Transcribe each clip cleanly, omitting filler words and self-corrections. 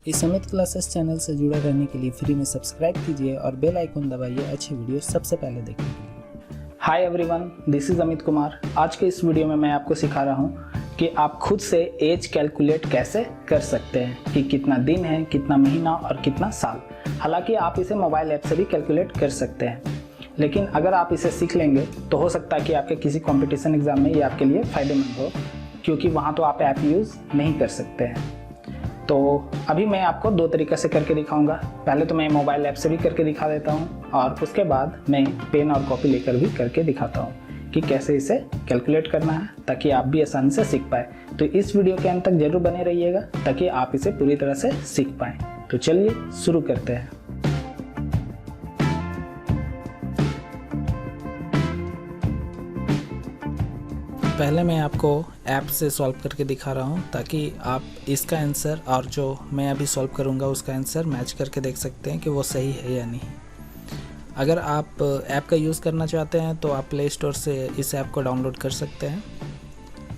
इस Amit classes channel से जुड़े रहने के लिए फ्री में सब्सक्राइब कीजिए और बेल आइकन दबाइए अच्छे वीडियो सबसे पहले देखने के लिए। Hi everyone, this is Amit Kumar. आज के इस वीडियो में मैं आपको सिखा रहा हूँ कि आप खुद से एज कैलकुलेट कैसे कर सकते हैं कि कितना दिन है, कितना महीना और कितना साल। हालांकि आप इसे मोबाइल ऐप से भी कैलकुलेट कर सकते हैं, लेकिन अगर आप इसे सीख लेंगे तो हो सकता है कि आपके किसी कंपटीशन एग्जाम में ये आपके लिए फ़ायदेमंद हो, क्योंकि वहाँ तो आप ऐप यूज़ नहीं कर सकते हैं। तो अभी मैं आपको दो तरीक़े से करके दिखाऊंगा। पहले तो मैं मोबाइल ऐप से भी करके दिखा देता हूँ और उसके बाद मैं पेन और कॉपी लेकर भी करके दिखाता हूँ कि कैसे इसे कैलकुलेट करना है, ताकि आप भी आसानी से सीख पाए। तो इस वीडियो के अंत तक जरूर बने रहिएगा ताकि आप इसे पूरी तरह से सीख पाएँ। तो चलिए शुरू करते हैं। पहले मैं आपको ऐप से सॉल्व करके दिखा रहा हूँ ताकि आप इसका आंसर और जो मैं अभी सॉल्व करूँगा उसका आंसर मैच करके देख सकते हैं कि वो सही है या नहीं। अगर आप ऐप का यूज़ करना चाहते हैं तो आप प्ले स्टोर से इस ऐप को डाउनलोड कर सकते हैं।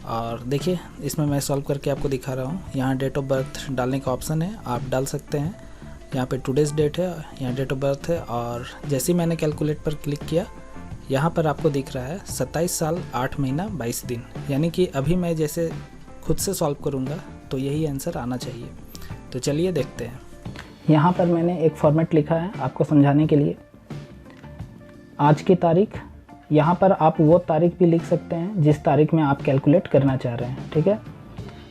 और देखिए, इसमें मैं सॉल्व करके आपको दिखा रहा हूँ। यहाँ डेट ऑफ बर्थ डालने का ऑप्शन है, आप डाल सकते हैं। यहाँ पे टुडेज़ डेट है, यहाँ डेट ऑफ बर्थ है, और जैसे ही मैंने कैलकुलेट पर क्लिक किया यहाँ पर आपको दिख रहा है 27 साल 8 महीना 22 दिन। यानी कि अभी मैं जैसे खुद से सॉल्व करूँगा तो यही आंसर आना चाहिए। तो चलिए देखते हैं। यहाँ पर मैंने एक फॉर्मेट लिखा है आपको समझाने के लिए। आज की तारीख, यहाँ पर आप वो तारीख भी लिख सकते हैं जिस तारीख में आप कैलकुलेट करना चाह रहे हैं, ठीक है।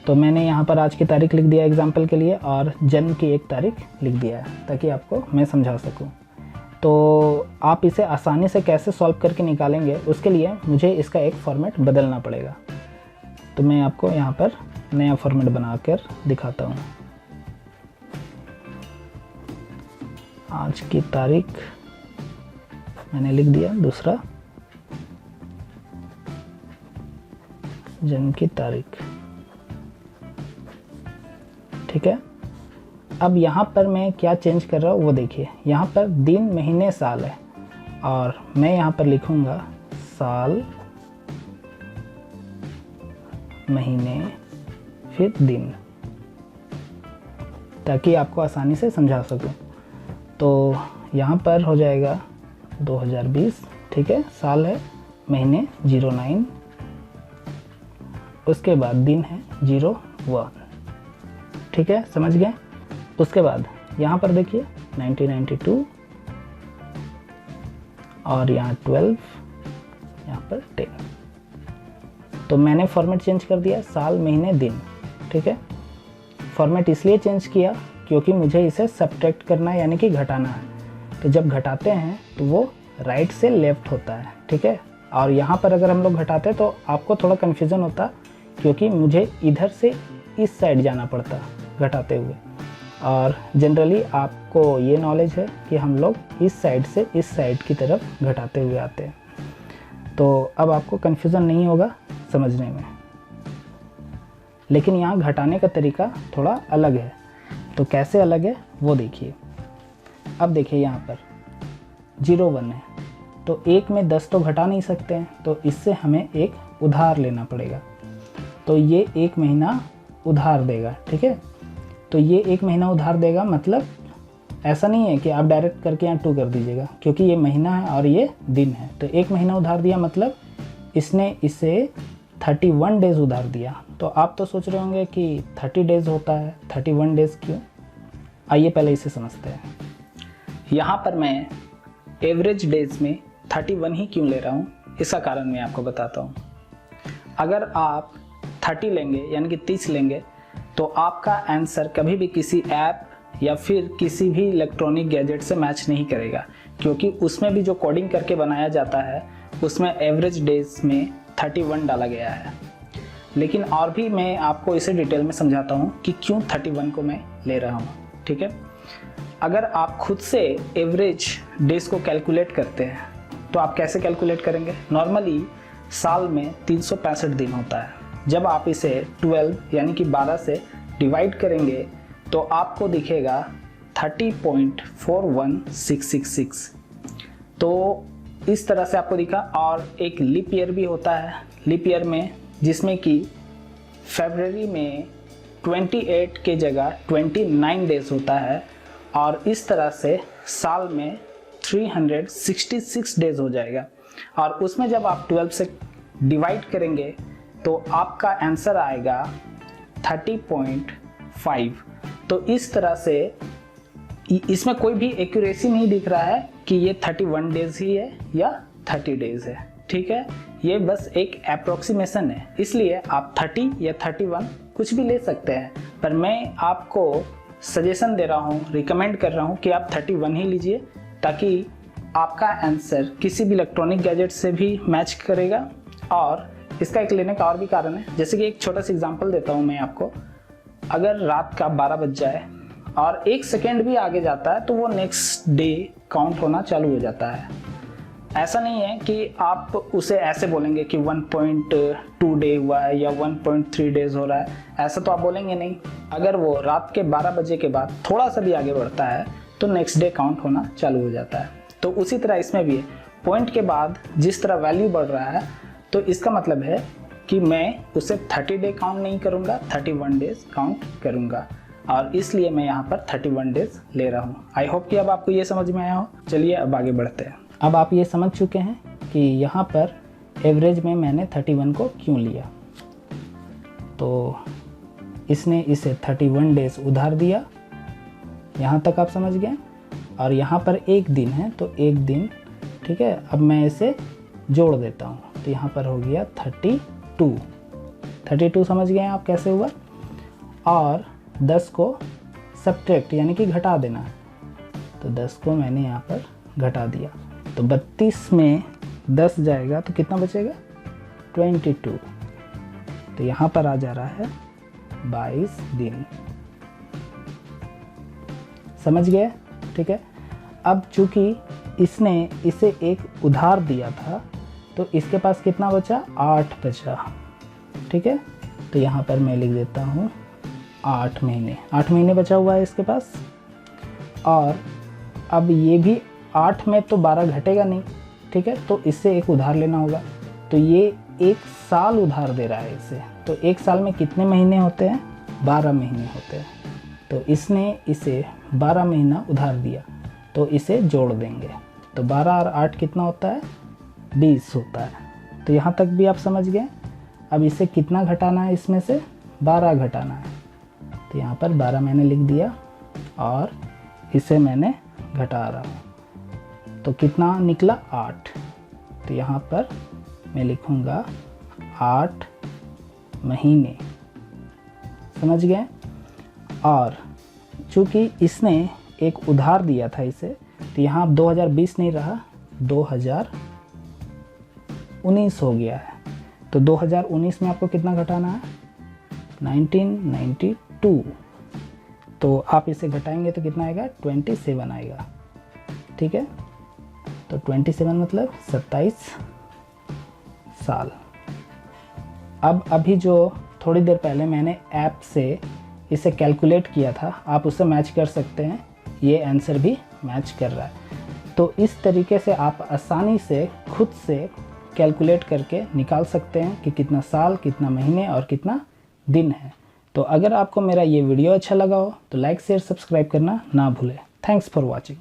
तो मैंने यहाँ पर आज की तारीख लिख दिया एग्जाम्पल के लिए, और जन्म की एक तारीख लिख दिया है ताकि आपको मैं समझा सकूँ। तो आप इसे आसानी से कैसे सॉल्व करके निकालेंगे उसके लिए मुझे इसका एक फॉर्मेट बदलना पड़ेगा। तो मैं आपको यहाँ पर नया फॉर्मेट बनाकर दिखाता हूँ। आज की तारीख मैंने लिख दिया, दूसरा जन्म की तारीख, ठीक है। अब यहाँ पर मैं क्या चेंज कर रहा हूँ वो देखिए। यहाँ पर दिन महीने साल है और मैं यहाँ पर लिखूँगा साल महीने फिर दिन, ताकि आपको आसानी से समझा सकूँ। तो यहाँ पर हो जाएगा 2020, ठीक है। साल है, महीने 09, उसके बाद दिन है 01, ठीक है, समझ गए। उसके बाद यहाँ पर देखिए 1992 और यहाँ 12, यहाँ पर 10। तो मैंने फॉर्मेट चेंज कर दिया, साल महीने दिन, ठीक है। फॉर्मेट इसलिए चेंज किया क्योंकि मुझे इसे सब्ट्रैक्ट करना है, यानी कि घटाना है। तो जब घटाते हैं तो वो राइट से लेफ्ट होता है, ठीक है। और यहाँ पर अगर हम लोग घटाते तो आपको थोड़ा कन्फ्यूज़न होता, क्योंकि मुझे इधर से इस साइड जाना पड़ता घटाते हुए। और जनरली आपको ये नॉलेज है कि हम लोग इस साइड से इस साइड की तरफ घटाते हुए आते हैं। तो अब आपको कन्फ्यूज़न नहीं होगा समझने में। लेकिन यहाँ घटाने का तरीका थोड़ा अलग है। तो कैसे अलग है वो देखिए। अब देखिए यहाँ पर 01 है, तो एक में 10 तो घटा नहीं सकते हैं, तो इससे हमें एक उधार लेना पड़ेगा। तो ये एक महीना उधार देगा, ठीक है। तो ये एक महीना उधार देगा, मतलब ऐसा नहीं है कि आप डायरेक्ट करके यहाँ 2 कर दीजिएगा, क्योंकि ये महीना है और ये दिन है। तो एक महीना उधार दिया मतलब इसने इसे 31 डेज़ उधार दिया। तो आप तो सोच रहे होंगे कि 30 डेज़ होता है, 31 डेज़ क्यों? आइए पहले इसे समझते हैं। यहाँ पर मैं एवरेज डेज़ में 31 ही क्यों ले रहा हूँ, इसका कारण मैं आपको बताता हूँ। अगर आप 30 लेंगे यानी कि 30 लेंगे तो आपका आंसर कभी भी किसी ऐप या फिर किसी भी इलेक्ट्रॉनिक गैजेट से मैच नहीं करेगा, क्योंकि उसमें भी जो कोडिंग करके बनाया जाता है उसमें एवरेज डेज में 31 डाला गया है। लेकिन और भी मैं आपको इसे डिटेल में समझाता हूँ कि क्यों 31 को मैं ले रहा हूँ, ठीक है। अगर आप खुद से एवरेज डेज को कैलकुलेट करते हैं तो आप कैसे कैलकुलेट करेंगे? नॉर्मली साल में 365 दिन होता है। जब आप इसे 12 यानी कि 12 से डिवाइड करेंगे तो आपको दिखेगा 30.41666। तो इस तरह से आपको दिखा। और एक लीप ईयर भी होता है, लीप ईयर में जिसमें कि फरवरी में 28 की जगह 29 डेज होता है और इस तरह से साल में 366 डेज हो जाएगा। और उसमें जब आप 12 से डिवाइड करेंगे तो आपका आंसर आएगा 30.5। तो इस तरह से इसमें कोई भी एक्यूरेसी नहीं दिख रहा है कि ये 31 डेज ही है या 30 डेज है, ठीक है। ये बस एक अप्रोक्सीमेशन है, इसलिए आप 30 या 31 कुछ भी ले सकते हैं, पर मैं आपको सजेशन दे रहा हूँ, रिकमेंड कर रहा हूँ कि आप 31 ही लीजिए, ताकि आपका आंसर किसी भी इलेक्ट्रॉनिक गैजेट से भी मैच करेगा। और इसका एक लेने का और भी कारण है, जैसे कि एक छोटा सा एग्जांपल देता हूँ मैं आपको। अगर रात का 12 बज जाए और 1 सेकेंड भी आगे जाता है तो वो नेक्स्ट डे काउंट होना चालू हो जाता है। ऐसा नहीं है कि आप उसे ऐसे बोलेंगे कि 1.2 डे हुआ है या 1.3 डेज हो रहा है, ऐसा तो आप बोलेंगे नहीं। अगर वो रात के 12 बजे के बाद थोड़ा सा भी आगे बढ़ता है तो नेक्स्ट डे काउंट होना चालू हो जाता है। तो उसी तरह इसमें भी है, पॉइंट के बाद जिस तरह वैल्यू बढ़ रहा है तो इसका मतलब है कि मैं उसे 30 डे काउंट नहीं करूँगा, 31 डेज काउंट करूँगा, और इसलिए मैं यहाँ पर 31 डेज ले रहा हूँ। आई होप कि अब आपको ये समझ में आया हो। चलिए अब आगे बढ़ते हैं। अब आप ये समझ चुके हैं कि यहाँ पर एवरेज में मैंने 31 को क्यों लिया। तो इसने इसे 31 डेज उधार दिया, यहाँ तक आप समझ गए। और यहाँ पर एक दिन है तो एक दिन, ठीक है। अब मैं इसे जोड़ देता हूँ तो यहाँ पर हो गया 32 समझ गए आप कैसे हुआ। और 10 को सब्ट्रैक्ट यानी कि घटा देना, तो 10 को मैंने यहाँ पर घटा दिया, तो 32 में 10 जाएगा तो कितना बचेगा 22। तो यहाँ पर आ जा रहा है 22 दिन, समझ गए, ठीक है। अब चूंकि इसने इसे एक उधार दिया था तो इसके पास कितना बचा 8 बचा, ठीक है। तो यहाँ पर मैं लिख देता हूँ 8 महीने बचा हुआ है इसके पास। और अब ये भी 8 में तो 12 घटेगा नहीं, ठीक है, तो इससे एक उधार लेना होगा। तो ये 1 साल उधार दे रहा है इसे, तो 1 साल में कितने महीने होते हैं 12 महीने होते हैं। तो इसने इसे 12 महीना उधार दिया, तो इसे जोड़ देंगे, तो 12 और 8 कितना होता है 20 होता है। तो यहाँ तक भी आप समझ गए। अब इसे कितना घटाना है, इसमें से 12 घटाना है, तो यहाँ पर 12 मैंने लिख दिया और इसे मैंने घटा रहा हूँ, तो कितना निकला 8। तो यहाँ पर मैं लिखूँगा 8 महीने, समझ गए। और चूँकि इसने एक उधार दिया था इसे, तो यहाँ अब 2020 नहीं रहा 2019 हो गया है। तो 2019 में आपको कितना घटाना है 1992। तो आप इसे घटाएंगे तो कितना आएगा 27 आएगा, ठीक है। तो 27 मतलब 27 साल। अब अभी जो थोड़ी देर पहले मैंने ऐप से इसे कैलकुलेट किया था, आप उससे मैच कर सकते हैं, ये आंसर भी मैच कर रहा है। तो इस तरीके से आप आसानी से खुद से कैलकुलेट करके निकाल सकते हैं कि कितना साल, कितना महीने और कितना दिन है। तो अगर आपको मेरा ये वीडियो अच्छा लगा हो तो लाइक शेयर सब्सक्राइब करना ना भूलें। Thanks for watching.